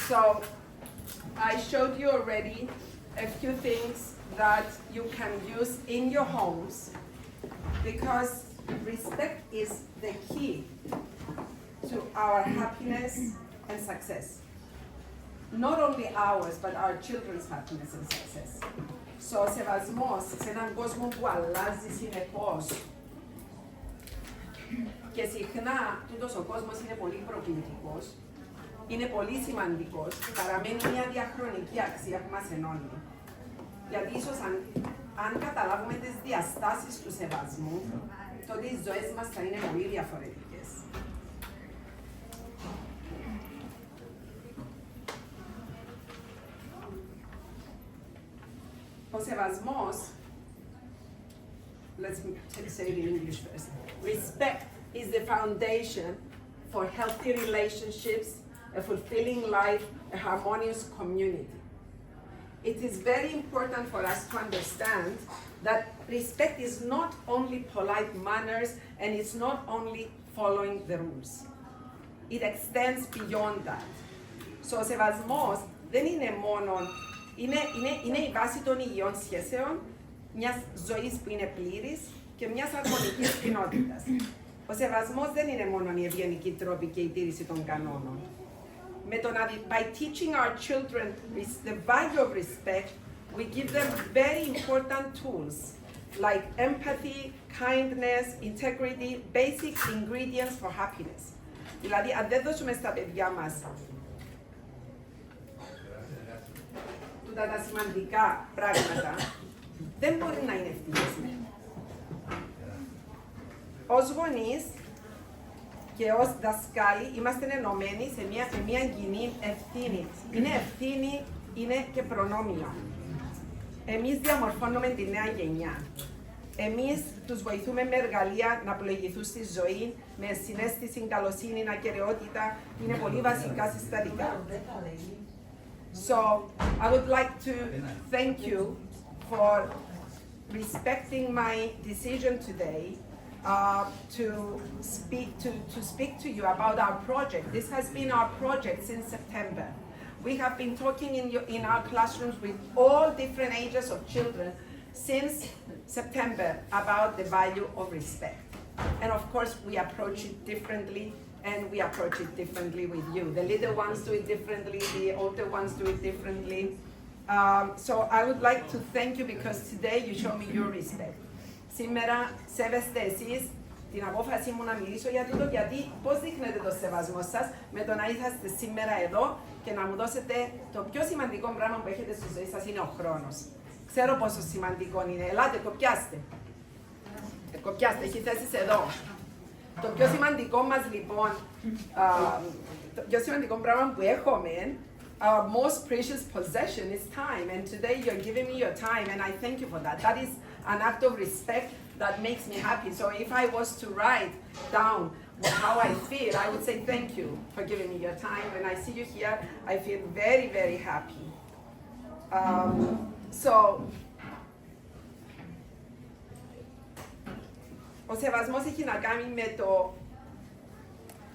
So I showed you already a few things that you can use in your homes because respect is the key to our happiness and success. Not only ours, but our children's happiness and success. So, ο σεβασμός σε έναν κόσμο που αλλάζει συνεχώς και συχνά τούτος ο κόσμος είναι πολύ προκλητικός, είναι πολύ σημαντικός, παραμένει μια διαχρονική αξία που μας ενώνει. Γιατί ίσως αν καταλάβουμε τις διαστάσεις του σεβασμού, τότε οι ζωές μας θα είναι πολύ διαφορετικές. Ο σεβασμός, let's say it in English first. Respect is the foundation for healthy relationships, a fulfilling life, a harmonious community. It is very important for us to understand that respect is not only polite manners and it's not only following the rules. It extends beyond that. So ο σεβασμός δεν είναι μόνο, είναι η βάση των υγιών σχέσεων, μιας ζωής που είναι πλήρης και μιας αρμονικής κοινότητας. Ο σεβασμός δεν είναι μόνο η ευγενική τρόπη και η τήρηση των κανόνων. By teaching our children the value of respect, we give them very important tools like empathy, kindness, integrity, basic ingredients for happiness. Δηλαδή, αν δεν δώσουμε στα παιδιά μας τούτα τα σημαντικά πράγματα, δεν μπορεί να είναι ευτυχισμένοι. Ως γονείς και ως δασκάλοι είμαστε ενωμένοι σε μια κοινή ευθύνη. Είναι ευθύνη, είναι και προνόμιο. Εμείς διαμορφώνουμε τη νέα γενιά. Εμείς τους βοηθούμε με εργαλεία να πλοηγηθούν στη ζωή, με συναίσθηση, καλοσύνη, ακεραιότητα. Είναι πολύ βασικά συστατικά. So, I would like to thank you for respecting my decision today to speak to you about our project. This has been our project since September. We have been talking in our classrooms with all different ages of children since September about the value of respect. And of course, we approach it differently, and we approach it differently with you. The little ones do it differently, the older ones do it differently. So I would like to thank you because today you show me your respect. Σήμερα σέβεστε εσείς την απόφαση μου να μιλήσω για τούτο, γιατί πώς δείχνετε το σεβασμό σας με το να είσαστε σήμερα εδώ και να μου δώσετε το πιο σημαντικό πράγμα που έχετε στη ζωή σας είναι ο χρόνος. Ξέρω πόσο σημαντικό είναι. Ελάτε, κοπιάστε. Κοπιάστε, έχει θέσεις εδώ. Το πιο σημαντικό μας λοιπόν, το πιο σημαντικό πράγμα που έχουμε, our most precious possession is time, and today you're giving me your time, and I thank you for that. That is an act of respect that makes me happy. So if I was to write down how I feel, I would say thank you for giving me your time. When I see you here, I feel very, very happy. Ο σεβασμός έχει να κάνει με το...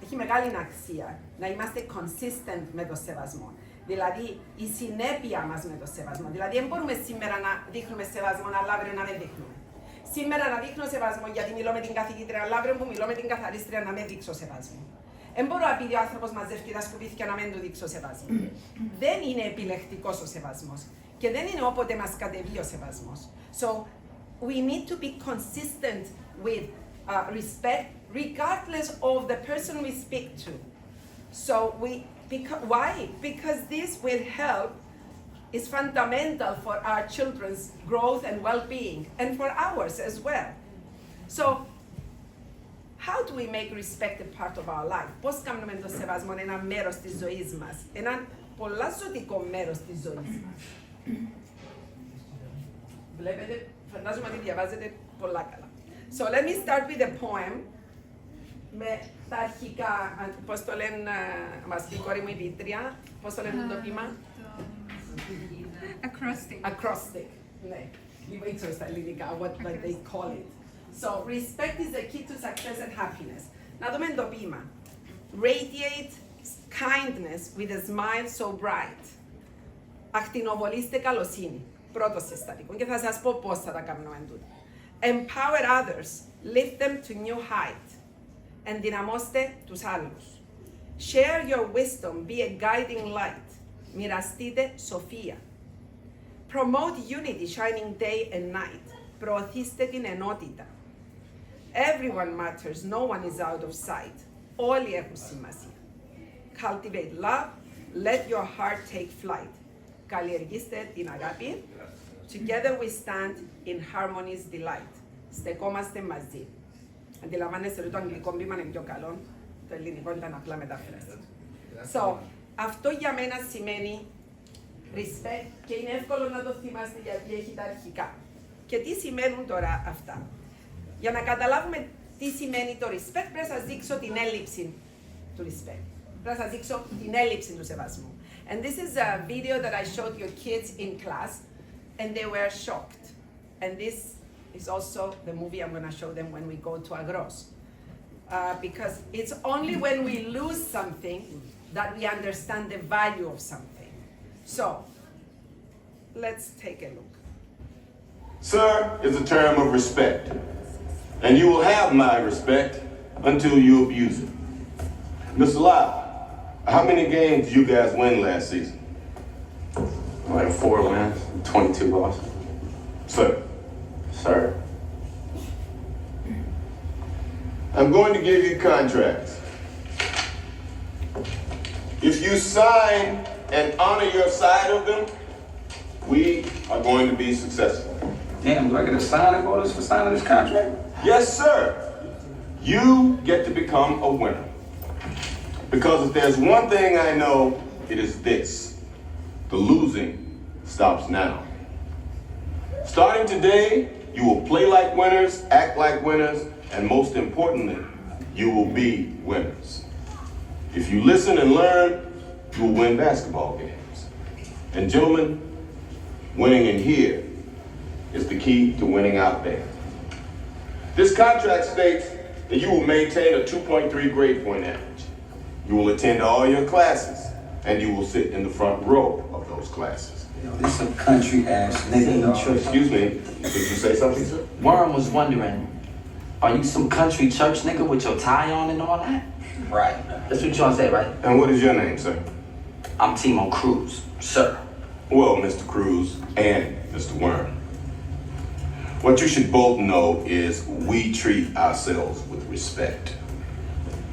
Έχει μεγάλη αξία να είμαστε consistent με το σεβασμό. Δηλαδή, η συνέπεια μας με το σεβασμό. Δηλαδή, δεν μπορούμε σήμερα να δείχνουμε σεβασμό, αλλά αύριο να μην δείχνουμε. Σήμερα να δείχνω σεβασμό γιατί μιλώ με την καθηγήτρια, αλλά αύριο που μιλώ με την καθαρίστρια να μην δείξω σεβασμό. Δεν μπορώ επειδή ο άνθρωπος μαζεύει τα σκουπίδια να μην του δείξω σεβασμό. Δεν είναι επιλεκτικός ο σεβασμός. Και δεν είναι όποτε μας κατεβεί ο σεβασμός. So, we need to be consistent with respect, regardless of the person we speak to. So why? Because this will help, is fundamental for our children's growth and well-being, and for ours as well. So, how do we make respect a part of our life? Πώς κάνουμε το σεβασμό ένα μέρος της ζωής μας, ένα πολλά ζωτικό μέρος της ζωής μας. Βλέπετε, φαντάζομαι ότι διαβάζετε πολλά καλά. So let me start with a poem. Με τα αρχικά, πώς το λένε, μας πει η κόρη μου η Βήτρια, πώς το λένε το ποίημα? Acrostic. Acrostic, ναι. Λίγο ήξερα στα ελληνικά, what they call it. So, respect is the key to success and happiness. Να δούμε το ποίημα. Radiate kindness with a smile so bright. Ακτινοβολήστε καλοσύνη. Πρώτο συστατικό. Και θα σας πω πώς θα τα κάνουμε τούτο. Empower others. Lift them to new height. Ενδυναμώστε τους άλλους. Share your wisdom. Be a guiding light. Μοιραστείτε σοφία. Promote unity, shining day and night. Προωθήστε την ενότητα. Everyone matters. No one is out of sight. Όλοι έχουν σημασία. Cultivate love. Let your heart take flight. Καλλιεργήστε την αγάπη. Together we stand in harmony's delight. Στεκόμαστε μαζί. Αντιλαμβάνεστε ότι το αγγλικό βήμα είναι πιο καλό. Το ελληνικό ήταν απλά μεταφράση. So, αυτό για μένα σημαίνει respect και είναι εύκολο να το θυμάστε γιατί έχει τα αρχικά. Και τι σημαίνουν τώρα αυτά. Για να καταλάβουμε τι σημαίνει το respect, πρέπει να σας δείξω την έλλειψη του respect. Πρέπει να σας δείξω την έλλειψη του σεβασμού. And this is a video that I showed your kids in class, and they were shocked. And this is also the movie I'm going to show them when we go to Agros. Because it's only when we lose something that we understand the value of something. So, let's take a look. Sir is a term of respect, and you will have my respect until you abuse it. Mr. Lyle, how many games did you guys win last season? Like 4 wins, 22 losses. Sir. Sir. I'm going to give you contracts. If you sign and honor your side of them, we are going to be successful. Damn, do I get a signing bonus for signing this contract? Yes, sir. You get to become a winner. Because if there's one thing I know, it is this. The losing stops now. Starting today, you will play like winners, act like winners, and most importantly, you will be winners. If you listen and learn, you will win basketball games. And gentlemen, winning in here is the key to winning out there. This contract states that you will maintain a 2.3 grade point average. You will attend all your classes, and you will sit in the front row of those classes. Yo, this some country ass nigga. Excuse me, did you say something, sir? Worm was wondering, are you some country church nigga with your tie on and all that? Right. That's what you trying to say, right? And what is your name, sir? I'm Timo Cruz, sir. Well, Mr. Cruz and Mr. Worm, what you should both know is we treat ourselves with respect.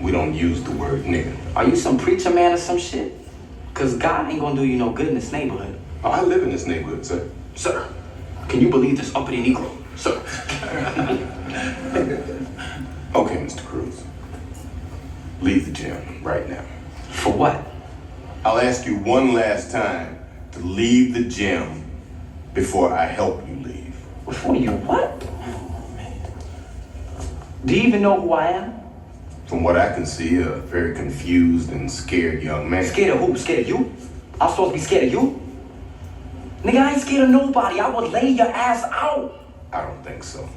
We don't use the word nigga. Are you some preacher man or some shit? Cause God ain't gonna do you no good in this neighborhood. Oh, I live in this neighborhood, sir. Sir, can you believe this uppity Negro, sir? Okay, Mr. Cruz. Leave the gym right now. For what? I'll ask you one last time to leave the gym before I help you leave. Before you what? Do you even know who I am? From what I can see, a very confused and scared young man. Scared of who? Scared of you? I'm supposed to be scared of you? Nigga, I ain't scared of nobody. I will lay your ass out. I don't think so.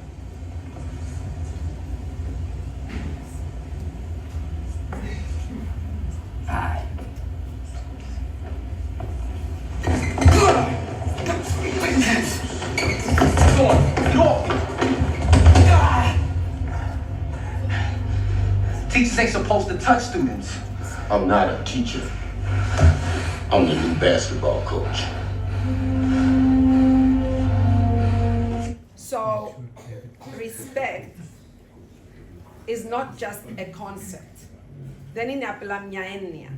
Alright. Teachers ain't supposed to touch students. I'm not a teacher. I'm the new basketball coach. So, respect is not just a concept. Δεν είναι απλά μια έννοια.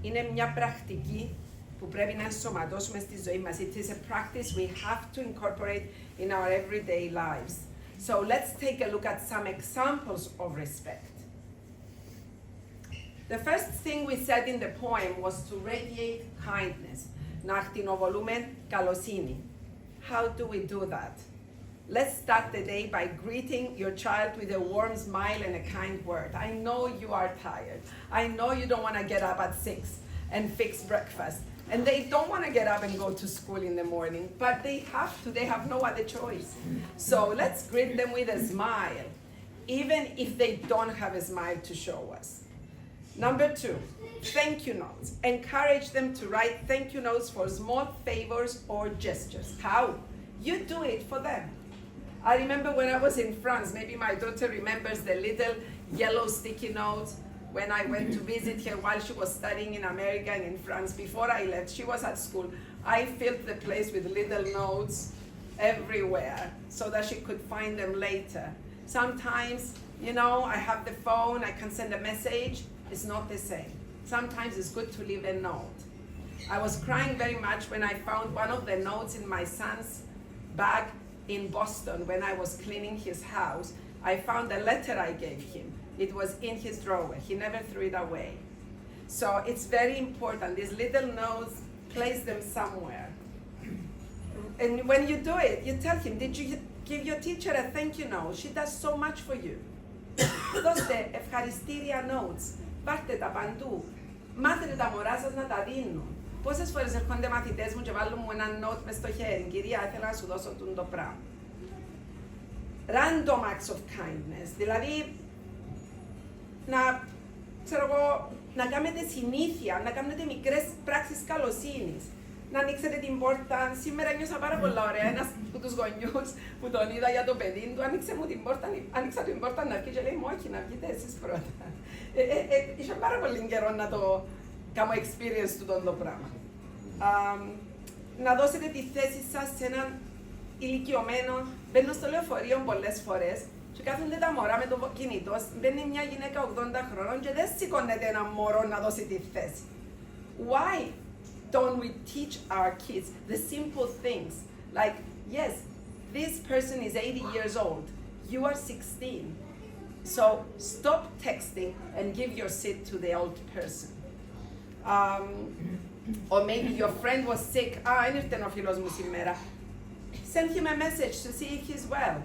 Είναι μια πρακτική που πρέπει να ενσωματώσουμε στη ζωή μας. It is a practice we have to incorporate in our everyday lives. So let's take a look at some examples of respect. The first thing we said in the poem was to radiate kindness. Να ακτινοβολούμε καλοσύνη. How do we do that? Let's start the day by greeting your child with a warm smile and a kind word. I know you are tired. I know you don't want to get up at 6 and fix breakfast. And they don't want to get up and go to school in the morning, but they have to. They have no other choice. So let's greet them with a smile, even if they don't have a smile to show us. Number 2, thank you notes. Encourage them to write thank you notes for small favors or gestures. How? You do it for them. I remember when I was in France, maybe my daughter remembers the little yellow sticky notes when I went to visit her while she was studying in America and in France. Before I left, she was at school. I filled the place with little notes everywhere so that she could find them later. Sometimes, you know, I have the phone, I can send a message. It's not the same. Sometimes it's good to leave a note. I was crying very much when I found one of the notes in my son's bag in Boston when I was cleaning his house. I found a letter I gave him. It was in his drawer. He never threw it away. So it's very important. These little notes, place them somewhere. And when you do it, you tell him, did you give your teacher a thank you note? She does so much for you. Δώστε ευχαριστήρια notes. Πάρτε τα παντού. Μάθετε τα μωρά σας να τα δίνουν. Πόσες φορές έρχονται μαθητές μου και βάλουν μου ένα note μες στο χέρι. Κυρία, ήθελα να σου δώσω το πράγμα. Random acts of kindness. Δηλαδή, να κάνετε συνήθεια, να κάνετε μικρές πράξεις καλοσύνης. Να ανοίξετε την πόρτα. Σήμερα νιώσα πάρα πολλά ωραία. Ένας από τους γονιούς που τον είδα για το παιδί του, άνοιξα την πόρτα να βγει και λέει μου όχι, να βγείτε εσείς πρώτα. Είχε πάρα πολύ καιρό να το κάνω experience του το πράγμα. Να δώσετε τη θέση σας σε έναν ηλικιωμένο. Μπαίνω στο λεωφορείο πολλές φορές και κάθονται τα μωρά με το κινητό. Μπαίνει μια γυναίκα 80 χρόνων και δεν σηκώνεται ένα μωρό να δώσει τη θέση. Why don't we teach our kids the simple things? Like, yes, this person is 80 years old. You are 16. So stop texting and give your seat to the old person. Or maybe your friend was sick. Δεν ήρθε ο φίλος μου σήμερα. Send him a message to see if he's well.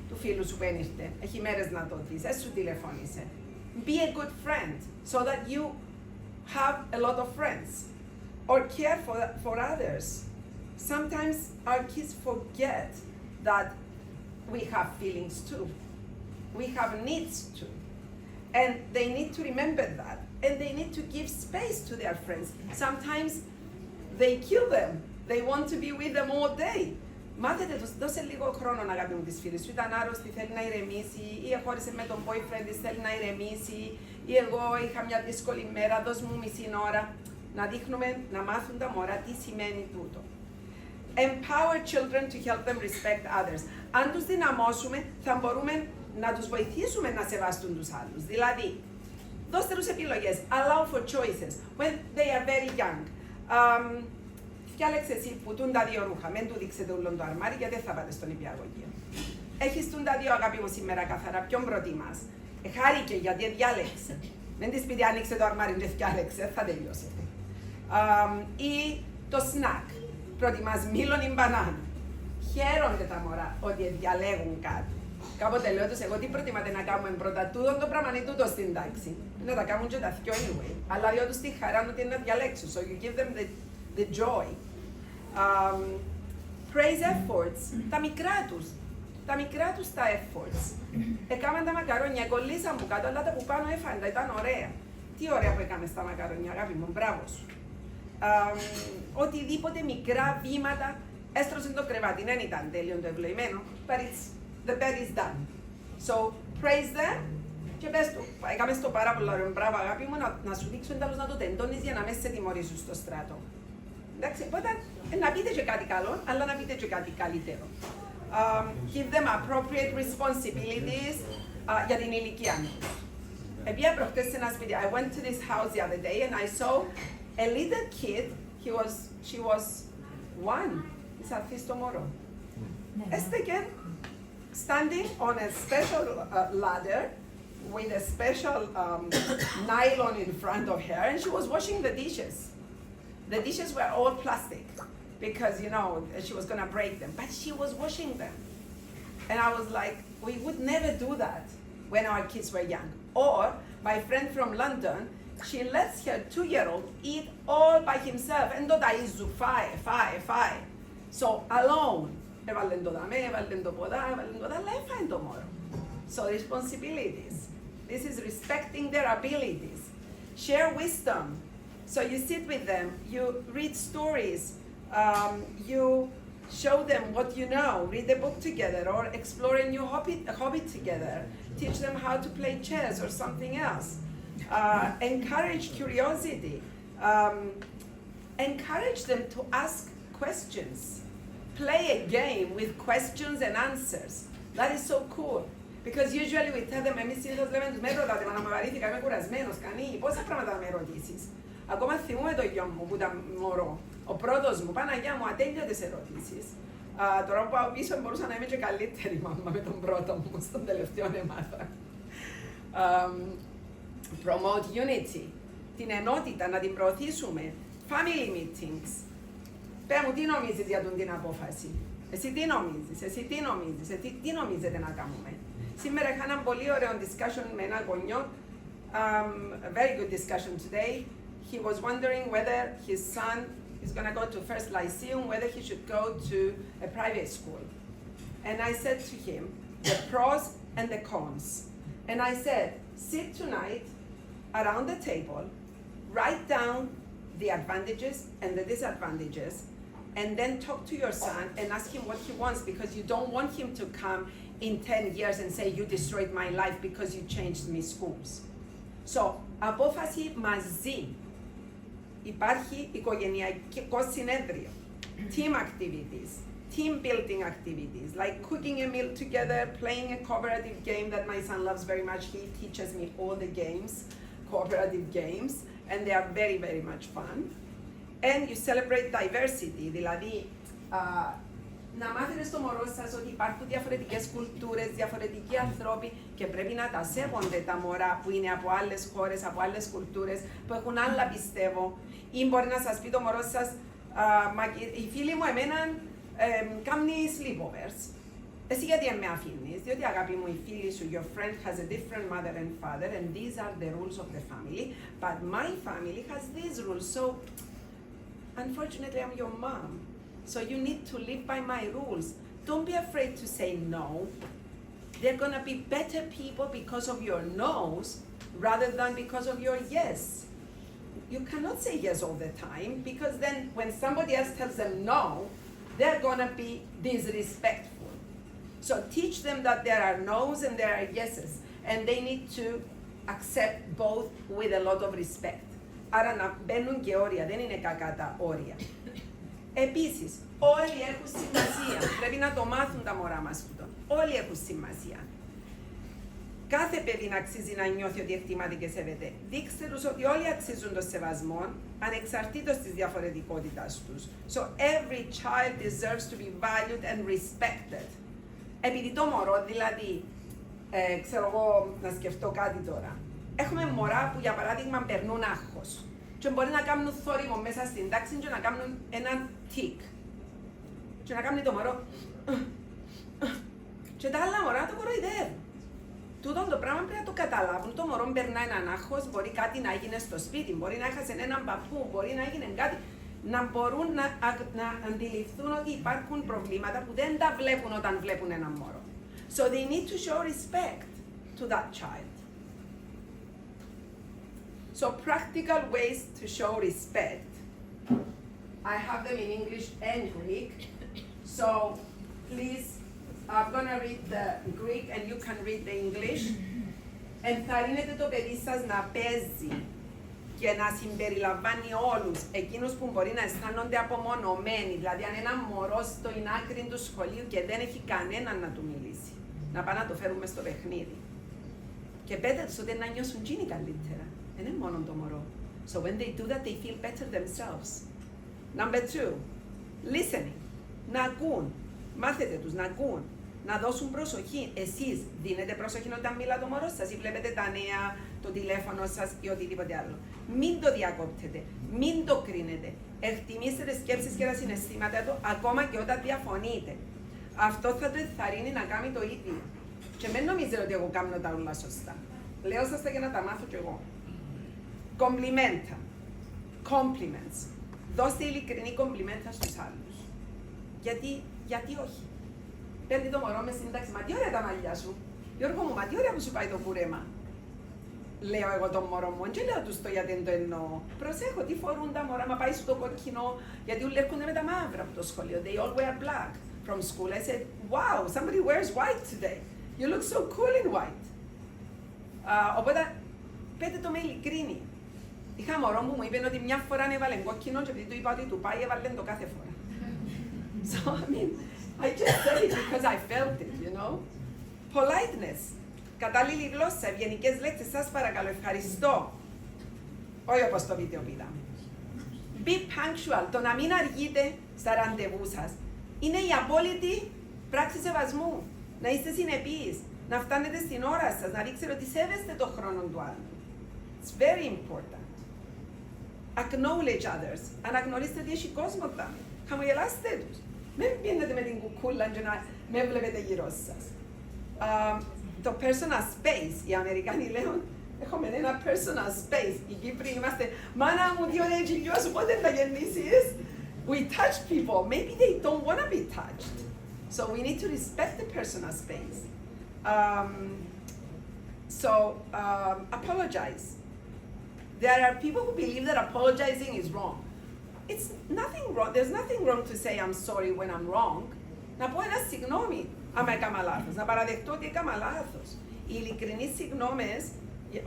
Του φίλου σου που δεν ήρθε. Έχει μέρες να το δεις. Σου τηλεφώνησε. Be a good friend so that you have a lot of friends. Or care for others. Sometimes our kids forget that we have feelings too. We have needs too. And they need to remember that. And they need to give space to their friends. Sometimes they kill them. They want to be with them all day. Μάθετε τους, δώσε λίγο χρόνο να αγαπητούν τις φίλες σου. Ήταν άρρωστη, θέλει να ηρεμήσει, ή χώρισε με τον boyfriend της, θέλει να ηρεμήσει, ή εγώ είχα μια δύσκολη μέρα, δώσ' μου μισή ώρα. Να δείχνουμε, να μάθουν τα μωρά τι σημαίνει τούτο. Empower children to help them respect others. Αν τους δυναμώσουμε, θα μπορούμε να τους βοηθήσουμε να σεβαστούν τους άλλους. Δηλαδή, δώστε τους επιλογές. Allow for choices when they are very young. Φτιάλεξε εσύ που τούν τα δύο ρούχα, μην του δείξετε ούλον το αρμάρι γιατί δεν θα πάτε στον υπηαγωγείο. Έχεις τούν τα δύο αγάπη μου σήμερα καθαρά, ποιον προτιμάς? Χάρηκε γιατί διάλεξε. Μην της πείτε άνοιξε το αρμάρι και διάλεξε, θα τελειώσετε. Ή το snack. Προτιμάς μήλον ή μπανάνα. Χαίρονται τα μωρά ότι διαλέγουν κάτι. Κάποτε λέω τους, εγώ τι προτιμάτε να κάνουμε πρώτα, τούτο το πράγμα ή τούτο στην τάξη. Να τα κάνουν και τα δυο anyway. Αλλά λέω τους τη χαρά ότι είναι να διαλέξουν. So you give them the joy. Praise efforts. Τα μικρά τους τα efforts. Έκαναν τα μακαρόνια, κολλήσαν που κάτω, αλλά τα που πάνω έφαντα, ήταν ωραία. Τι ωραία που έκαμε στα μακαρόνια, αγάπη μου, μπράβο σου. Οτιδήποτε μικρά βήματα, έστρωσε το κρεβάτι, δεν ήταν τέλειο το ευλογημένο, but the bed is done. So, praise them και πες του, έκαμε στο πάρα πολύ ωραίο, μπράβο αγάπη μου, να σου δείξουν τέλος να το τεντώνεις για να μην σε τιμωρήσουν στο στράτο. Εντάξει, οπότε να πείτε και κάτι καλό, αλλά να πείτε και κάτι καλύτερο. Give them appropriate responsibilities για την ηλικία τους. Επία προχτές σε ένα σπίτι, I went to this house the other day and I saw a little kid, she was 1, is at least tomorrow. Esteke, standing on a special ladder with a special nylon in front of her, and she was washing the dishes. The dishes were all plastic because, you know, she was gonna break them, but she was washing them. And I was like, we would never do that when our kids were young. Or my friend from London, she lets her 2-year-old eat all by himself and do taizu, fai. So alone, έβαλεν το δαμέ, έβαλεν το ποδά, αλλά έφαγε το μωρό. So responsibilities. This is respecting their abilities. Share wisdom. So you sit with them, you read stories, you show them what you know, read the book together, or explore a new hobby together. Teach them how to play chess or something else. Encourage curiosity. Encourage them to ask questions. Play a game with questions and answers. That is so cool. Because usually we tell them, εμείς συνήθως λέμε τους με ρωτάτε, μα να με βαρύθηκα, είμαι κουρασμένος, κανεί, πόσα πράγματα με ρωτήσεις. Ακόμα θυμούμαι το γιο μου που ήταν μωρό. Ο πρώτος μου, Παναγιά μου, ατέλειωτες ερωτήσεις. Τώρα που πάω πίσω μπορούσα να είμαι και καλύτερη μάμα με τον πρώτο μου, στον τελευταίο έμαθα. Promote unity. Την ενότητα να την προωθήσουμε. Family meetings. Πες μου, τι νομίζεις για την απόφαση. Εσύ τι νομίζεις, εσύ τι νομίζετε να κάνουμε. Σήμερα είχα ένα πολύ ωραίο discussion με ένα γονιό. A very good discussion today. He was wondering whether his son is going to go to first lyceum, whether he should go to a private school. And I said to him, the pros and the cons. And I said, sit tonight around the table, write down the advantages and the disadvantages, and then talk to your son and ask him what he wants, because you don't want him to come in 10 years and say, you destroyed my life because you changed me schools. So, απόφαση μαζί. Υπάρχει οικογενειακό συνέδριο, team activities, team building activities, like cooking a meal together, playing a cooperative game that my son loves very much. He teaches me all the games, cooperative games, and they are very, very much fun. And you celebrate diversity, δηλαδή να μάθετε στο μωρό σας ότι υπάρχουν διαφορετικές κουλτούρες, διαφορετικοί ανθρώποι και πρέπει να τα σέβονται τα μωρά που είναι από άλλες χώρες, από άλλες κουλτούρες, που έχουν άλλα πιστεύω. Ή μπορεί να σας πει το μωρό σας, οι φίλοι μου εμέναν κάνουν sleepovers. Εσύ γιατί με αφήνεις, διότι αγάπη μου η φίλη σου, your friend has a different mother and father and these are the rules of the family, but my family has these rules, so unfortunately I'm your mom. So you need to live by my rules. Don't be afraid to say no. They're gonna be better people because of your no's rather than because of your yes. You cannot say yes all the time, because then when somebody else tells them no, they're gonna be disrespectful. So teach them that there are no's and there are yeses, and they need to accept both with a lot of respect. Άρα να μπαίνουν και όρια, δεν είναι κακά τα όρια. Επίσης, όλοι έχουν σημασία. Πρέπει να το μάθουν τα μωρά μας τούτο. Όλοι έχουν σημασία. Κάθε παιδί να αξίζει να νιώθει ότι εκτιμάται και σέβεται. Δείξτε τους ότι όλοι αξίζουν το σεβασμό, ανεξαρτήτως της διαφορετικότητας τους. So every child deserves to be valued and respected. Επειδή το μωρό, δηλαδή, ξέρω εγώ να σκεφτώ κάτι τώρα. Έχουμε μωρά που για παράδειγμα περνούν άγχος. Και μπορεί να κάνουν θόρυβο μέσα στην τάξη και να κάνουν έναν τικ. Και να κάνει το μωρό. Και τα άλλα μωρά το κοροϊδεύουν. Τούτο το πράγμα πρέπει να το καταλάβουν. Το μωρό περνά έναν άγχος, μπορεί κάτι να έγινε στο σπίτι, μπορεί να έχασε έναν παππού, μπορεί να έγινε κάτι. Να μπορούν να αντιληφθούν ότι υπάρχουν προβλήματα που δεν τα βλέπουν όταν βλέπουν έναν μωρό. So they need to show respect to that child. So practical ways to show respect. I have them in English and Greek. So please, I'm gonna read the Greek and you can read the English. Ενθαρρύνετε το παιδί σας να παίζει και να συμπεριλαμβάνει όλους εκείνους που μπορεί να αισθάνονται απομονωμένοι. Δηλαδή αν ένα μωρό στο άκρη του σχολείου και δεν έχει κανέναν να του μιλήσει, να πάνε να το φέρουμε στο παιχνίδι. Και πέτε τους ότι να νιώσουν εκείνοι καλύτερα. Δεν είναι μόνο το μωρό. So when they do that, they feel better themselves. Number 2, listening. Να ακούν. Μάθετε τους να ακούν. Να δώσουν προσοχή. Εσείς δίνετε προσοχή όταν μιλά το μωρό σας ή βλέπετε τα νέα, το τηλέφωνο σας ή οτιδήποτε άλλο. Μην το διακόπτετε. Μην το κρίνετε. Εκτιμήστε τις σκέψεις και τα συναισθήματα του ακόμα και όταν διαφωνείτε. Αυτό θα το ενθαρρύνει να κάνει το ίδιο. Και μην νομίζετε ότι εγώ κάνω τα όλα σωστά. Λέω σας τα για να τα μάθω κι εγώ. Κομπλιμέντα. Compliments. Δώστε ειλικρινή κομπλιμέντα στους άλλους. Γιατί όχι. Παίρνει το μωρό με σύνταξη. Μα τι ωραία τα μαλλιά σου. Γιώργο μου, μα τι ωραία που σου πάει το κούρεμα. λέω εγώ το μωρό μου, και λέω τους το γιατί δεν το εννοώ. Προσέχω τι φορούν τα μωρά, μα πάει στο κοκκινό, γιατί όλοι έρχονται με τα μαύρα από το σχολείο. They all wear black from school. I said, wow, somebody wears white today. You look so cool in white. Οπότε, πέτε το με ειλικρίνη. Είχα μωρό μου είπε ότι μια φορά έβαλε κόκκινο και επειδή του είπα ότι του πάει, έβαλε το κάθε φορά. So, I mean, I just said it because I felt it, you know. Politeness. Κατάλληλη γλώσσα, ευγενικές λέξεις, σας παρακαλώ, ευχαριστώ. Όχι όπως το βίντεο πήραμε. Be punctual, το να μην αργείτε στα ραντεβού σας. Είναι η απόλυτη πράξη σεβασμού. Να είστε συνεπείς, να φτάνετε στην ώρα σας, να δείξετε ότι σέβεστε το χρόνο του άλλου. It's very important. Acknowledge others. Αναγνωρίστε ότι έχει κόσμο εδώ. Χαμογελάστε τους. Μην πίνετε με την κουκούλα και να με βλέπετε γύρω σας. Το personal space, οι Αμερικάνοι λέουν, έχουμε ένα personal space. Οι Κύπροι είμαστε, μάνα μου 2 χιλιούς, πότε θα γεννήσεις. We touch people, maybe they don't want to be touched. So we need to respect the personal space. Apologize. There are people who believe that apologizing is wrong. It's nothing wrong. There's nothing wrong to say I'm sorry when I'm wrong. Να πω ένα συγγνώμη άμα έκανα λάθος. Να παραδεχτώ ότι έκανα λάθος. Οι ειλικρινείς συγγνώμες,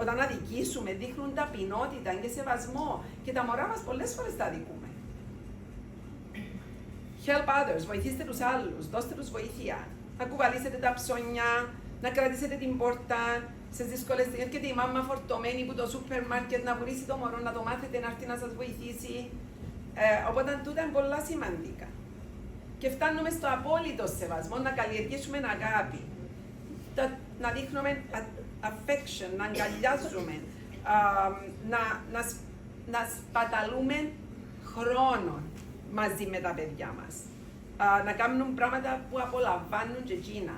όταν αδικήσουμε, δείχνουν ταπεινότητα και σεβασμό. Και τα μωρά μας πολλές φορές τα αδικούμε. Help others. Βοηθήστε τους άλλους. Δώστε τους βοήθεια. Να κουβαλήσετε τα ψώνια. Να κρατήσετε την πόρτα. Σε δύσκολες στιγμές έρχεται η μάμα φορτωμένη που το σούπερ μάρκετ να βουρήσει το μωρό, να το μάθετε να έρθει να σας βοηθήσει. Οπότε τούτα είναι πολλά σημαντικά. Και φτάνουμε στο απόλυτο σεβασμό, να καλλιεργήσουμε αγάπη. Να δείχνουμε affection, να αγκαλιάζουμε, να σπαταλούμε χρόνο μαζί με τα παιδιά μας. Να κάνουν πράγματα που απολαμβάνουν και εκείνα.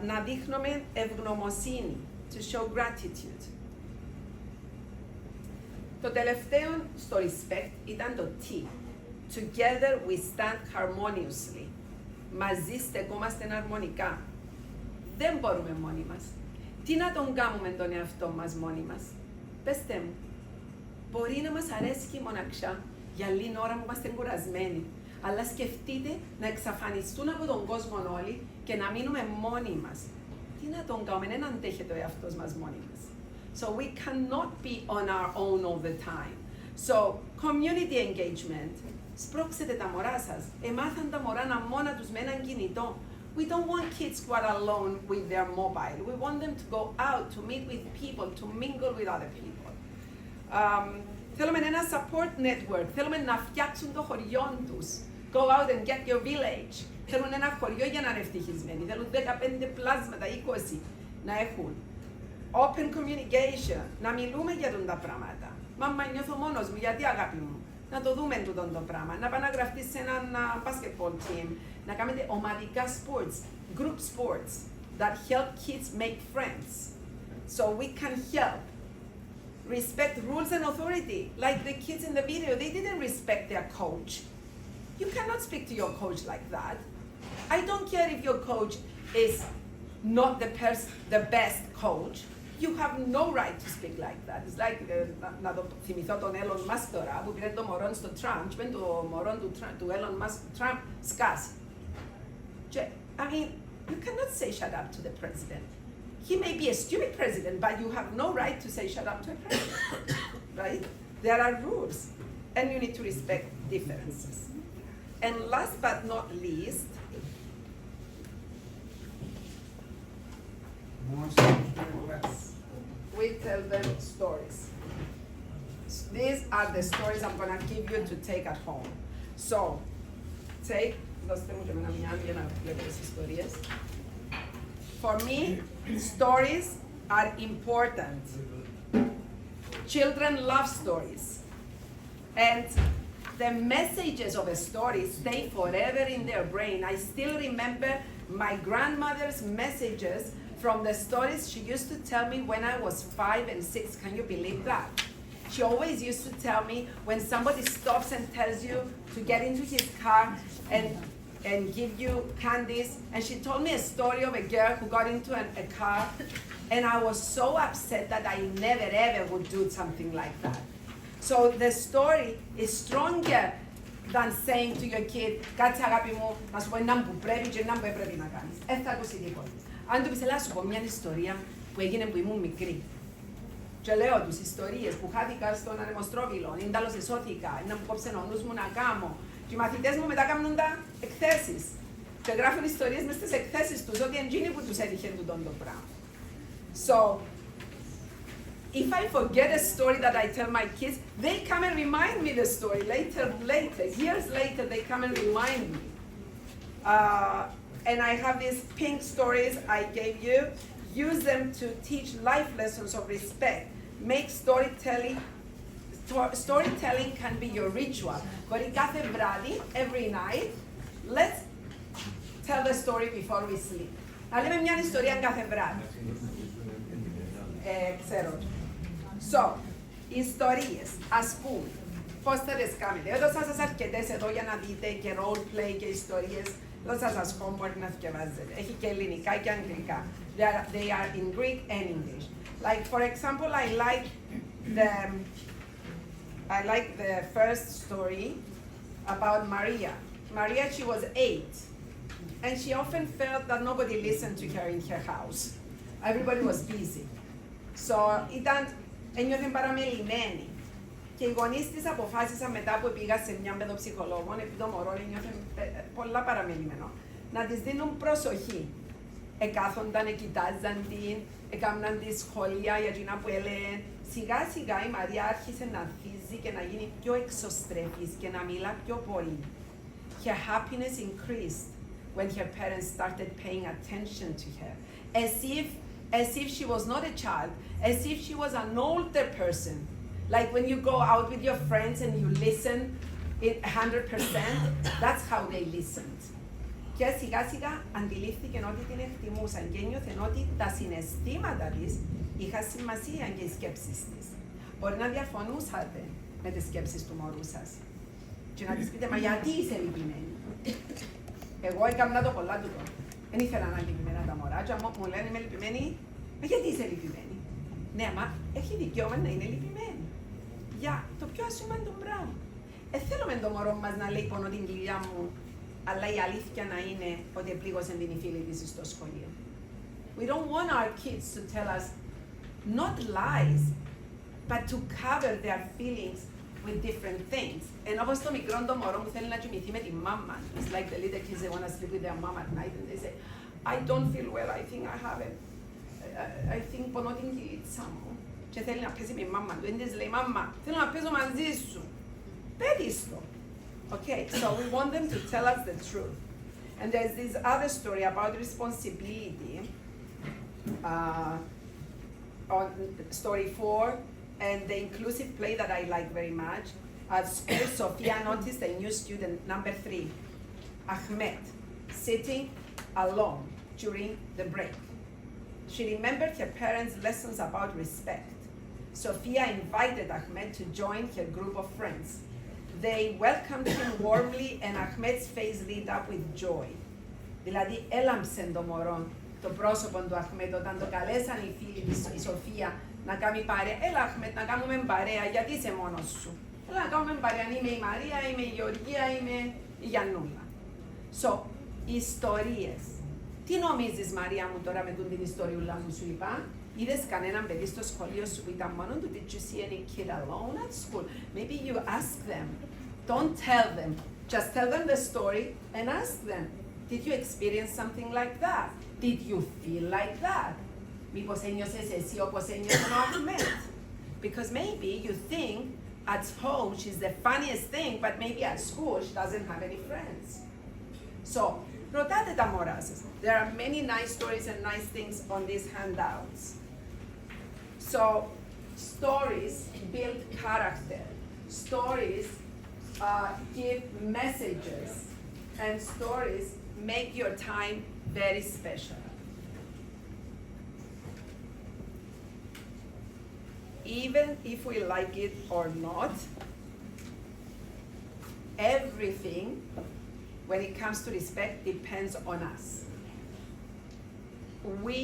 Να δείχνουμε ευγνωμοσύνη, to show gratitude. Το τελευταίο στο respect ήταν το T. Together we stand harmoniously. Μαζί στεκόμαστε αρμονικά. Δεν μπορούμε μόνοι μας. Τι να τον κάνουμε τον εαυτό μας μόνοι μας. Πεςτε μου. Μπορεί να μας αρέσει η μοναξιά για λίγη ώρα που είμαστε κουρασμένοι. Αλλά σκεφτείτε να εξαφανιστούν από τον κόσμο όλοι και να μείνουμε μόνοι μας. Τι να τον κάνουμε, δεν αντέχεται ο εαυτός μας μόνοι μας. So we cannot be on our own all the time. So community engagement. Σπρώξετε τα μωρά σας. Εμάθαν τα μωρά να μόνα τους με έναν κινητό. We don't want kids who are alone with their mobile. We want them to go out, to meet with people, to mingle with other people. Θέλουμε ένα support network. Θέλουμε να φτιάξουν το χωριό τους. Go out and get your village. Θέλουν ένα χωριό για να είναι ευτυχισμένοι. Θέλουν 15 πλάσματα, 20 να έχουν. Open communication. Να μιλούμε για τα πράγματα. Μάμα, νιώθω μόνος μου, γιατί αγάπη μου. Να το δούμε τούτο το πράγμα. Να πάνε να γραφτείς σε έναν basketball team. Να κάνετε ομαδικά sports, group sports that help kids make friends. So we can help. Respect rules and authority. Like the kids in the video, they didn't respect their coach. You cannot speak to your coach like that. I don't care if your coach is not the best coach. You have no right to speak like that. It's like, να το θυμηθώ τον Elon Musk τώρα, που πήρε το μωρόν στο Trump, και πήρε το μωρόν του Elon Musk, Trump σκάσει. I mean, you cannot say shut up to the president. He may be a stupid president, but you have no right to say shut up to a president, right? There are rules, and you need to respect differences. And last but not least, we tell them stories. These are the stories I'm going to give you to take at home. So, δώστε μου και εμένα μια για να βλέπω τις ιστορίες. For me, stories are important. Children love stories. And the messages of a story stay forever in their brain. I still remember my grandmother's messages from the stories she used to tell me when I was 5 and 6. Can you believe that? She always used to tell me when somebody stops and tells you to get into his car and and give you candies. And she told me a story of a girl who got into a car, and I was so upset that I never ever would do something like that. So the story is stronger than saying to your kid, κάτσε αγάπη μου, να σου πω έναν που πρέπει και έναν που έπρεπε να κάνεις. Θα ακούσει τίποτα. Αν του πεις, έλα σου πω μια ιστορία που έγινε που ήμουν μικρή. Και λέω τους ιστορίες που χάθηκα στον ανεμοστρόβιλο, είναι τέλος εσώθηκα, είναι να μου κόψε ο νους μου να κάνω. Και οι μαθητές μου μετά κάνουν τα εκθέσεις. Και γράφουν ιστορίες μες στις εκθέσεις τους, ότι εντζήνοι που τους έτυχε τούτον το πράγμα. So, if I forget a story that I tell my kids, they come and remind me the story later, years later, they come and remind me. And I have these pink stories I gave you. Use them to teach life lessons of respect. Make storytelling. Storytelling can be your ritual. Μπορεί κάθε βράδυ, every night, let's tell the story before we sleep. Να λέμε μια ιστορία κάθε βράδυ. Ξέρω. So, ιστορίες, ας πούμε, πώς θα τις κάνετε. Έδωσα σας αρκετές εδώ για να δείτε και role play και ιστορίες. Έδωσα σας homework να θυκευάζετε. Έχει και ελληνικά και αγγλικά. They are in Greek and English. Like, for example, I like the first story about Maria. Maria, she was 8, and she often felt that nobody listened to her in her house. Everybody was busy. So, ένιωθε παραμελημένη. Και οι γονείς της αποφάσισαν μετά που πήγα σε μια παιδοψυχολόγο, επειδή το μωρό ένιωθε πολλά παραμελημένο, να της δίνουν προσοχή. Εκάθονταν, εκοιτάζαν την, έκαναν τη σχόλια για εκείνα που έλεγε. Σιγά σιγά η Μαρία άρχισε να ανθίζει και να γίνει πιο εξωστρέφης και να μιλά πιο πολύ. Her happiness increased when her parents started paying attention to her, as if she was not a child, as if she was an older person. Like when you go out with your friends and you listen 100%, that's how they listened. Και σιγά σιγά αντιλήφθηκε ότι την εκτιμούσαν και ένιωθε ότι τα συναισθήματα της είχαν σημασία και οι σκέψεις της. Μπορεί να διαφωνούσατε με τις σκέψεις του μωρού σας και να της πείτε, μα γιατί είσαι λυπημένη. Εγώ έκανα το πολλά του το. Δεν ήθελα να είναι λυπημένα τα μωρά και μου λένε είμαι λυπημένη, μα γιατί είσαι λυπημένη. Ναι, μα έχει δικαίωμα να είναι λυπημένη. Για το πιο ασήμαντο πράγμα. Θέλουμε το μωρό μας να λέει πονώ την κοιλιά μου, αλλά η αλήθεια να είναι ότι επλήγωσε την φίλη της στο σχολείο. We don't want our kids to tell us not lies, but to cover their feelings with different things. And όπως το μικρό το μωρό μου θέλει να κοιμηθεί με τη μάμα. It's like the little kids, they want to sleep with their mom at night and they say, I don't feel well, I think I have it. I think πονώ την κοιλίτσα μου. Και θέλει να πέσει με η μάμα του. And της λέει, μάμα, θέλω να παίζω μαζί σου. Πέτεις το. Okay, so we want them to tell us the truth. And there's this other story about responsibility, on story 4, and the inclusive play that I like very much. At school, Sophia noticed a new student, number 3, Ahmed, sitting alone during the break. She remembered her parents' lessons about respect. Sophia invited Ahmed to join her group of friends. They welcomed him warmly and Ahmed's face lit up with joy. Δηλαδή έλαμψε το μωρό, το πρόσωπο του Ahmed όταν το καλέσαν οι φίλοι της, η Σοφία, να κάνει παρέα. Έλα Ahmed, να κάνουμε παρέα, γιατί είσαι μόνος σου. Έλα να κάνουμε παρέα, είμαι η Μαρία, είμαι η Γεωργία, είμαι η Γιαννούλα. So, ιστορίες. Τι νομίζεις Μαρία μου τώρα με την ιστοριούλα που σου είπα. Είδες κανέναν παιδί στο σχολείο σου που ήταν μόνο του? Did you see any kid alone at school? Maybe you ask them. Don't tell them. Just tell them the story and ask them. Did you experience something like that? Did you feel like that? Μήπως ένιωσες εσύ όπως ένιωσε ο Ahmed? Because maybe you think at home she's the funniest thing, but maybe at school she doesn't have any friends. So, ρωτάτε τα μωρά σας. There are many nice stories and nice things on these handouts. So, stories build character. Stories give messages. And stories make your time very special. Even if we like it or not, everything, when it comes to respect depends on us. We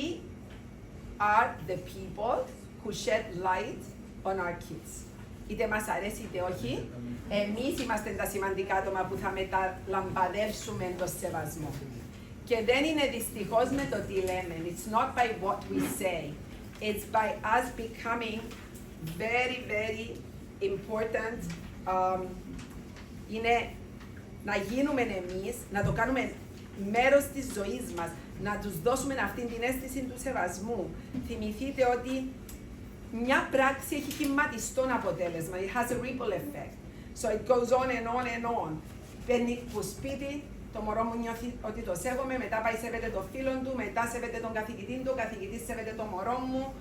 are the people who shed light on our kids. Είτε μας αρέσει είτε όχι, εμείς είμαστε τα σημαντικά άτομα που θα μεταλαμπαδεύσουμε το σεβασμό. Και δεν είναι δυστυχώς με το τι λέμε. It's not by what we say. It's by us becoming very, very important. Είναι να γίνουμε εμείς, να το κάνουμε μέρος της ζωής μας, να τους δώσουμε αυτή την αίσθηση του σεβασμού. Θυμηθείτε ότι μια πράξη έχει κυματιστό αποτέλεσμα. It has a ripple effect. So it goes on and on and on. Παίρνει που σπίτι, το μωρό μου νιώθει ότι το σέβομαι, μετά πάει σέβεται το φίλο του, μετά σέβεται τον καθηγητή του, ο καθηγητής σέβεται το μωρό μου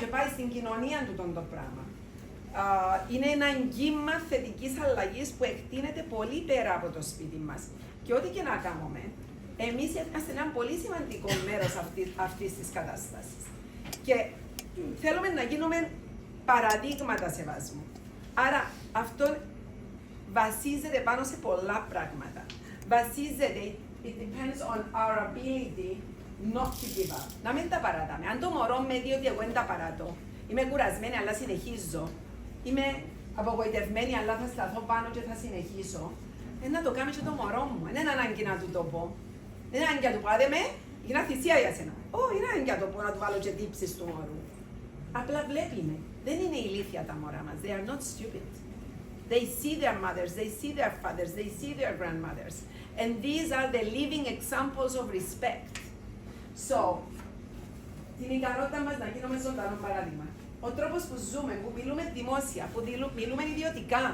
και πάει στην κοινωνία του το πράγμα. Είναι ένα κύμα θετικής αλλαγής που εκτείνεται πολύ πέρα από το σπίτι μας. Και ό,τι και να κάνουμε, εμείς είμαστε ένα πολύ σημαντικό μέρος αυτής της κατάστασης. Και θέλουμε να γίνουμε παραδείγματα σεβασμού. Άρα αυτό βασίζεται πάνω σε πολλά πράγματα. Βασίζεται, it depends on our ability not to give up. Να μην τα παρατάμε. Αν το μωρό με δει ότι εγώ δεν τα παράτω, είμαι κουρασμένη αλλά συνεχίζω, είμαι απογοητευμένη αλλά θα σταθώ πάνω και θα συνεχίσω, να το κάνει και το μωρό μου. Δεν είναι ανάγκη να του το πω. Δεν είναι ανάγκη να του πω, άντε με, είναι θυσία για σένα. Είναι ανάγκη να το πω, να του βάλω και τύψεις του μωρού. Απλά βλέπει με. Δεν είναι ηλίθια τα μωρά μας. They are not stupid. They see their mothers, they see their fathers, they see their grandmothers. And these are the living examples of respect. So, την ικανότητα μας να γίνουμε ζωντανό παράδειγμα. Ο τρόπος που ζούμε, που μιλούμε δημόσια, που μιλούμε ιδιωτικά.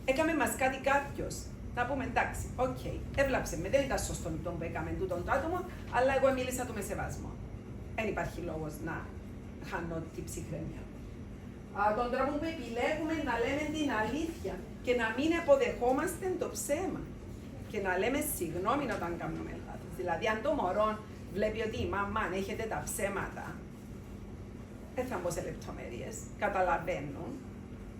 Έκαμε μας κάτι κάποιος. Να πούμε εντάξει, έβλαψε με, δεν ήταν σωστό το που έκαμε τούτον το άτομο, αλλά εγώ μίλησα του με σεβασμό. Δεν υπάρχει λόγος να χάνω την ψυχραιμία. Τον τρόπο που επιλέγουμε να λέμε την αλήθεια και να μην αποδεχόμαστε το ψέμα και να λέμε συγγνώμη όταν κάνουμε λάθος. Δηλαδή, αν το μωρό βλέπει ότι η μαμά έχετε τα ψέματα, δεν θα μπω σε λεπτομέρειες, καταλαβαίνουν.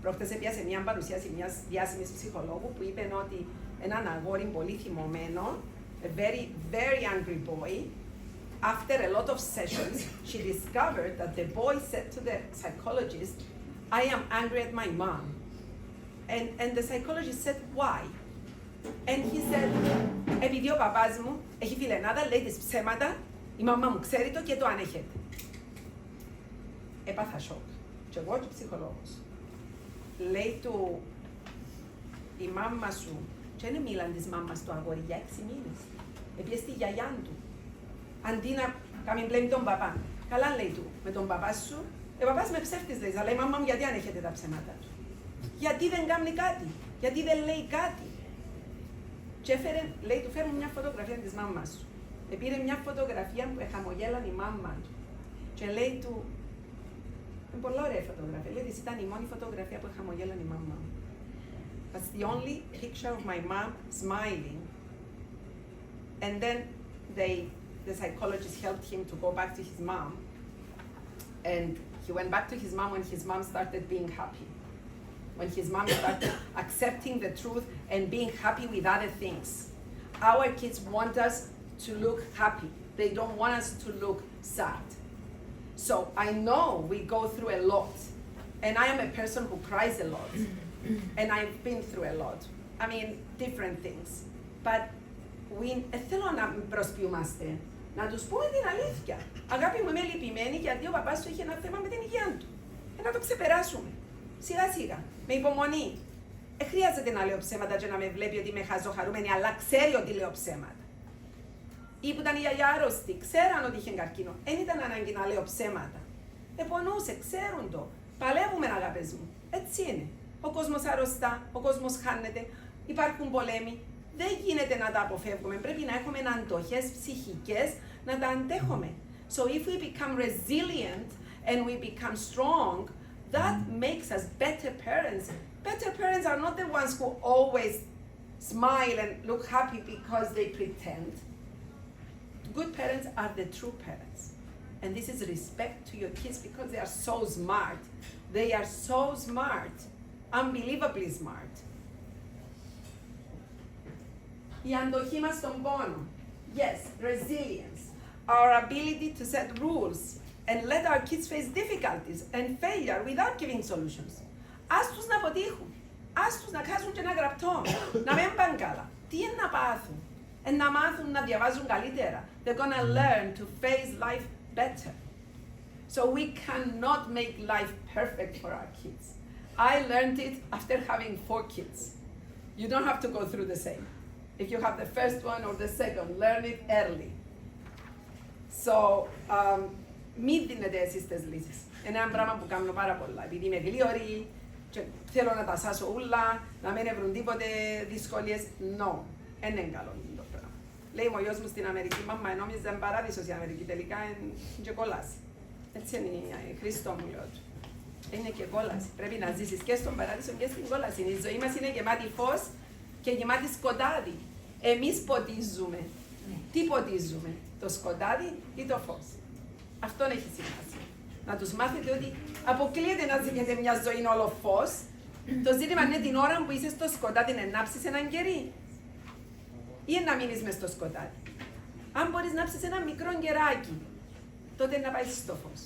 Προχτές έπιασε μια παρουσίαση μιας διάσημης ψυχολόγου που είπε ότι έναν αγόρι πολύ θυμωμένο, a very, very angry boy, after a lot of sessions, she discovered that the boy said to the psychologist, I am angry at my mom. And the psychologist said, why? And he said, επειδή ο παπάς μου έχει φιλενάδα, λέει τις ψέματα, η μαμά μου ξέρει το και το ανέχεται. Έπαθα σοκ. Και εγώ και ο ψυχολόγος. Λέει του, η μάμα σου, και δεν μίλαν της μάμας του αγόρι για 6 μήνες. Επειδή στη γιαγιά του. Αντί να κάνει μπλέμει τον παπά. Καλά λέει του, με τον παπά σου, ο παπάς με ψεύτης λέει, αλλά η μάμα μου γιατί ανέχεται τα ψέματα του. Γιατί δεν κάνει κάτι, γιατί δεν λέει κάτι. Και έφερε, λέει του, φέρνει μια φωτογραφία της μάμας σου. Επήρε μια φωτογραφία που χαμογέλαν η μάμα του. Και λέει του, είναι πολλά ωραία φωτογραφία. Λέει, ήταν η μόνη φωτογραφία που χαμογέλαν η μάμα μου. That's the only picture of my mom smiling. And then the psychologist helped him to go back to his mom. And he went back to his mom when his mom started being happy. When his mom started accepting the truth and being happy with other things. Our kids want us to look happy. They don't want us to look sad. So I know we go through a lot. And I am a person who cries a lot. And I've been through a lot. I mean, different things. But θέλω να προσποιούμαστε. Να τους πούμε την αλήθεια. Αγάπη μου, είμαι λυπημένη γιατί ο παπάς σου είχε ένα θέμα με την υγεία του. Να το ξεπεράσουμε. Σιγά σιγά. Με υπομονή. Δεν χρειάζεται να λέω ψέματα και να με βλέπει ότι είμαι χαζοχαρούμενη, αλλά ξέρει ότι λέω ψέματα. Ή που ήταν η γιαγιά άρρωστη, ξέραν ότι είχε καρκίνο. Δεν ήταν ανάγκη να λέω ψέματα. Επονούσε, ξέρουν το. Παλεύουμε, αγάπες μου. Έτσι είναι. Ο κόσμος αρρωστά, ο κόσμος χάνεται, υπάρχουν πολέμοι. Δεν γίνεται να τα αποφεύγουμε. Πρέπει να έχουμε αντοχές ψυχικές να τα αντέχουμε. So if we become resilient and we become strong, that makes us better parents. Better parents are not the ones who always smile and look happy because they pretend. Good parents are the true parents. And this is respect to your kids because they are so smart. They are so smart. Unbelievably smart. Η αντοχή μας στον πόνο. Yes, resilience. Our ability to set rules and let our kids face difficulties and failure without giving solutions. Ας τους να αποτύχουν. Ας τους να χάσουν και ένα γραπτό. Να μην πάνε καλά. Τι είναι να πάθουν? Να μάθουν να διαβάζουν καλύτερα. They're gonna learn to face life better. So we cannot make life perfect for our kids. I learned it after having 4 kids. You don't have to go through the same. If you have the first one or the second, learn it early. So, μην δίνετε εσείς τις λύσεις. Είναι ένα πράγμα που κάνω πάρα πολλά. Επειδή είμαι γλίωρη και θέλω να τα σάσω ούλα, να μην βρουν τίποτε δυσκολίες. No, δεν είναι καλό το πράγμα. Λέει μου ο γιος μου στην Αμερική, μαμά, νόμιζα είναι παράδεισος η Αμερική, τελικά είναι και κόλαση. Έτσι είναι η Χριστό μου, λέω του. Είναι και κόλαση. Πρέπει να ζήσεις και στον παράδεισο και στην κόλαση. Η ζωή μας είναι γεμάτη φως και γεμάτη σκοτάδι. Εμείς ποτίζουμε. Τι ποτίζουμε, το σκοτάδι ή το φως? Αυτό έχει σημασία. Να τους μάθετε ότι αποκλείεται να ζείτε μια ζωή όλο φως. Το ζήτημα είναι την ώρα που είσαι στο σκοτάδι να ανάψεις έναν κερί ή να μείνεις μες στο σκοτάδι. Αν μπορείς να ψεις ένα μικρό κεράκι, τότε να πάει στο φως.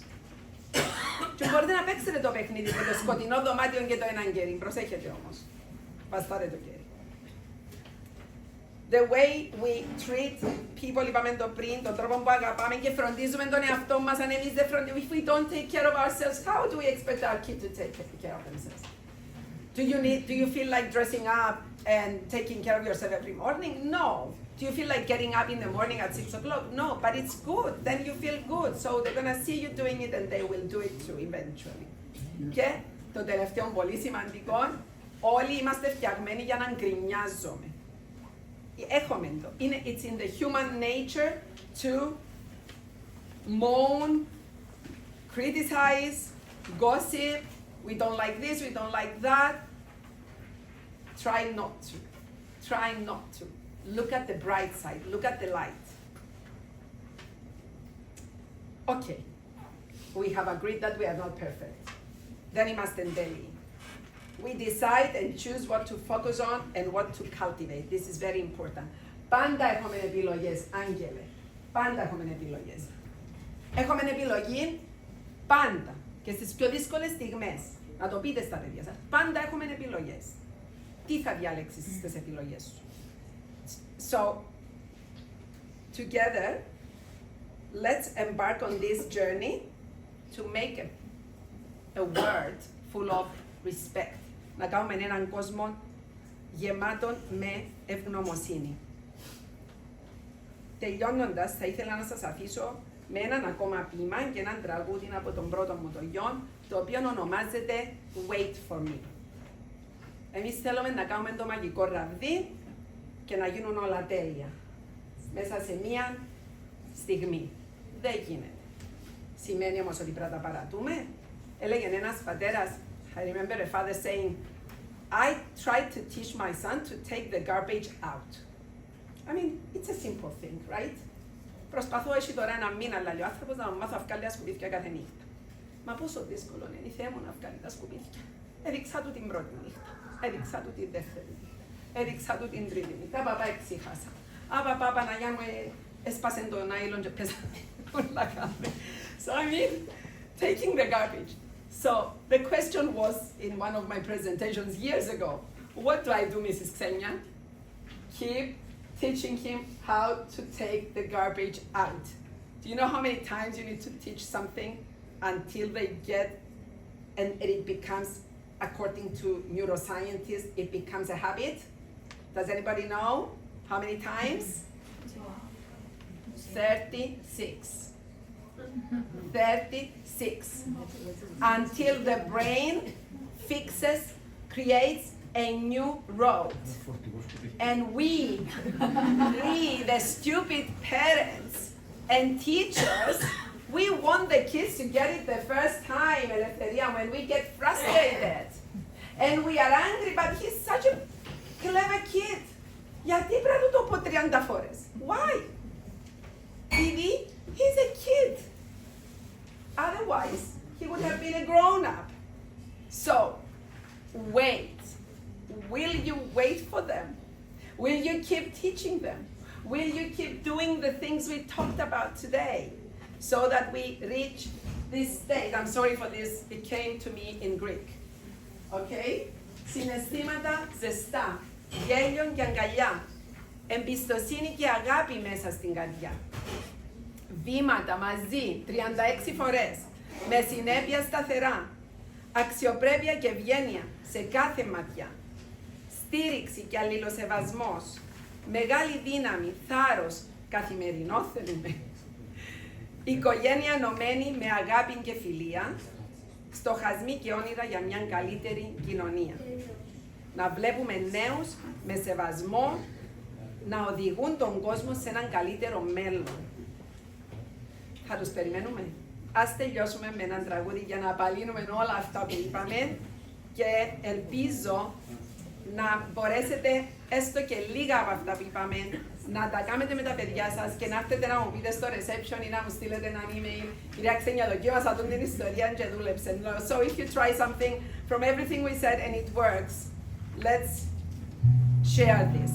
Και μπορείτε να παίξετε το παιχνίδι με το σκοτεινό δωμάτιο και το έναν κερί. Προσέχετε όμως. Βαστάρε το κερί. The way we treat people, είπαμε το πριν, τον τρόπο που αγαπάμε και φροντίζουμε τον εαυτό μας, αν εμείς δεν φροντίζουμε, if we don't take care of ourselves, how do we expect our kids to take care of themselves? Do you feel like dressing up and taking care of yourself every morning? No. Do you feel like getting up in the morning at 6 o'clock? No, but it's good. Then you feel good. So they're going to see you doing it and they will do it too eventually. Και το τελευταίο πολύ σημαντικό, όλοι είμαστε φτιαγμένοι για να γκρινιάζουμε. Έχουμε το. It's in the human nature to moan, criticize, gossip. We don't like this, we don't like that. Try not to. Try not to. Look at the bright side. Look at the light. Okay. We have agreed that we are not perfect. Then we must daily. We decide and choose what to focus on and what to cultivate. This is very important. Πάντα έχουμε επιλογές, άγγελε. Πάντα έχουμε επιλογές. Έχουμε επιλογή πάντα. Και στις πιο δύσκολες στιγμές. Να το πείτε στα παιδιά σας. Πάντα έχουμε επιλογές. Τι θα διάλεξεις στις επιλογές σου? So, together, let's embark on this journey to make a world full of respect. Να κάνουμε έναν κόσμο γεμάτο με ευγνωμοσύνη. Τελειώνοντας, θα ήθελα να σας αφήσω με έναν ακόμα ποίημα και έναν τραγούδι από τον πρώτο μου το γιο, το οποίο ονομάζεται Wait for Me. Εμείς θέλουμε να κάνουμε το μαγικό ραβδί και να γίνουν όλα τέλεια. Μέσα σε μία στιγμή. Δεν γίνεται. Σημαίνει όμως ότι πρέπει να τα παρατούμε. Έλεγε ένας πατέρας, I remember a father saying, I tried to teach my son to take the garbage out. I mean, it's a simple thing, right? Προσπαθώ έτσι τώρα ένα μήνα, λέει ο άνθρωπος, να μάθω να βγάλει τα σκουπίδια κάθε νύχτα. Μα πόσο δύσκολο είναι, η Θεέ μου, να βγάλει τα σκουπίδια. Έδειξα του την πρώτη νύχτα, έδειξα του την δεύτερη νύχτα, έδειξα του την τρίτη νύχτα, παπά εξήχασα. Παπά, Παναγιά μου, έσπασε το νάιλον και πέσανε όλα κάθε. So I mean, taking the garbage. So the question was in one of my presentations years ago, what do I do, Mrs. Xenia? Keep teaching him how to take the garbage out. Do you know how many times you need to teach something until they get, and it becomes, according to neuroscientists, it becomes a habit? Does anybody know how many times? 36. 36. Until the brain fixes, creates a new road. And we, the stupid parents and teachers, we want the kids to get it the first time, Eleftheria, when we get frustrated. And we are angry, but he's such a clever kid. Γιατί πρέπει να το πω 30 φορές? Why? Επειδή he's a kid. Otherwise, he would have been a grown-up. So, wait. Will you wait for them? Will you keep teaching them? Will you keep doing the things we talked about today so that we reach this state? I'm sorry for this, it came to me in Greek. Okay? Συναισθήματα ζεστά, γέλιον και αγκαλιά, εμπιστοσύνη και αγάπη μέσα στην καρδιά. Βήματα μαζί, 36 φορές, με συνέπεια σταθερά, αξιοπρέπεια και ευγένεια σε κάθε ματιά, στήριξη και αλληλοσεβασμός, μεγάλη δύναμη, θάρρος, καθημερινό θελημένο, οικογένεια ενωμένη με αγάπη και φιλία, στοχασμοί και όνειρα για μια καλύτερη κοινωνία. Να βλέπουμε νέους με σεβασμό, να οδηγούν τον κόσμο σε έναν καλύτερο μέλλον. Θα τους περιμένουμε. Ας τελειώσουμε με έναν τραγούδι για να απαλύνουμε όλα αυτά που είπαμε και ελπίζω να μπορέσετε έστω και λίγα από αυτά που είπαμε να τα κάνετε με τα παιδιά σας και να έρθετε να μου πείτε στο reception ή να μου στείλετε ένα email. Κυρία Xenia, δοκίμασα την ιστορία και δούλεψε. So if you try something from everything we said and it works, let's share this.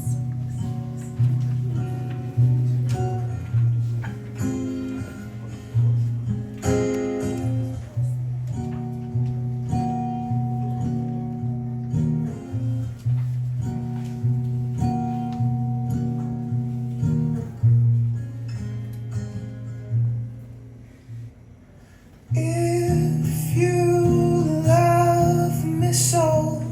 If you love me so,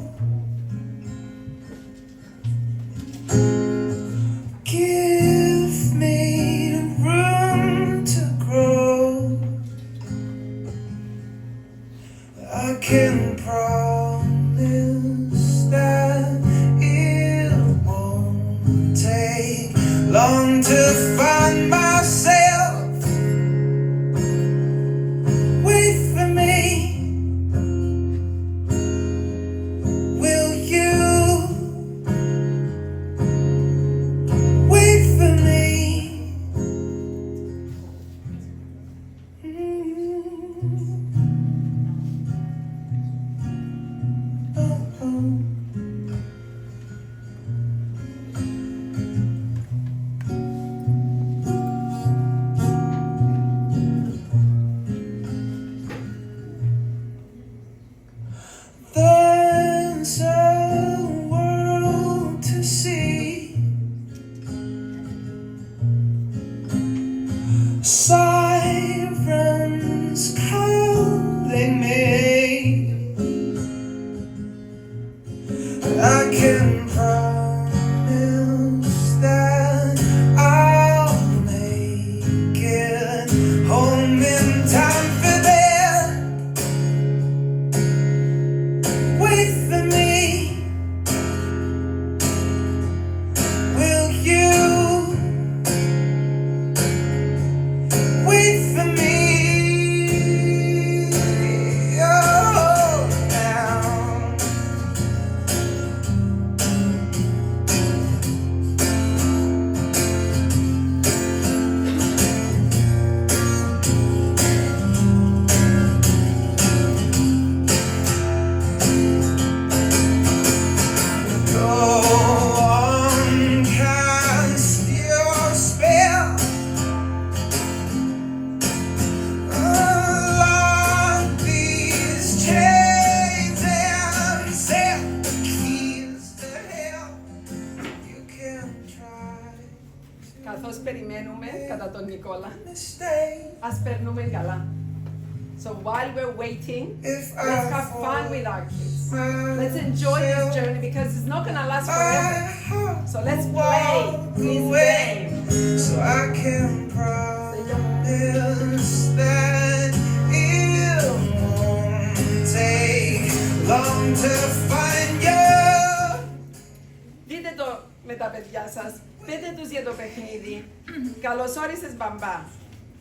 give me room to grow. I can promise that it won't take long to find myself. Wait for me. Will you wait for me? Oh, oh. There's a world to see, sirens calling me. I can promise that I'll make it home in time for that. Wait for me. Will you wait for me? Oh, now. Go on, cast your spell. Unlock these chains and set the keys to hell. You can try Καθώς περιμένουμε κατά τον Νικόλα, to stay ας περνούμε καλά. So while we're waiting, if let's I have fun with our kids. Let's fall enjoy this myself. journey because it's not gonna last My forever. heart So let's will play walk this away, game. so I can promise that it won't take long to find you. Δείτε το με τα παιδιά σας, πείτε τους για το παιχνίδι. Καλώς όρισες μπαμπά.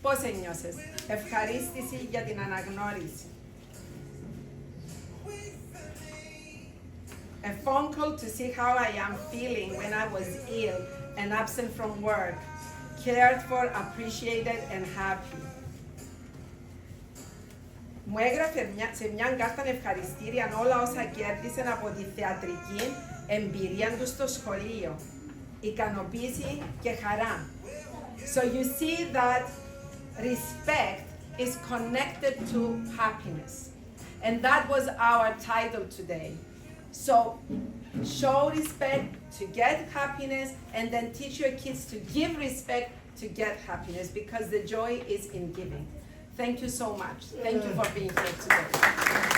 Πώς ένιωσες? Ευχαρίστηση για την αναγνώριση. A phone call to see how I am feeling when I was ill and absent from work. Cared for, appreciated and happy. Μου έγραφε σε μια κάρτα ευχαριστήρια όλα όσα κέρδισαν από τη θεατρική εμπειρία του στο σχολείο. ικανοποίηση και χαρά. So you see that respect is connected to happiness. And that was our title today. So show respect to get happiness, and then teach your kids to give respect to get happiness, because the joy is in giving. Thank you so much. Thank you for being here today.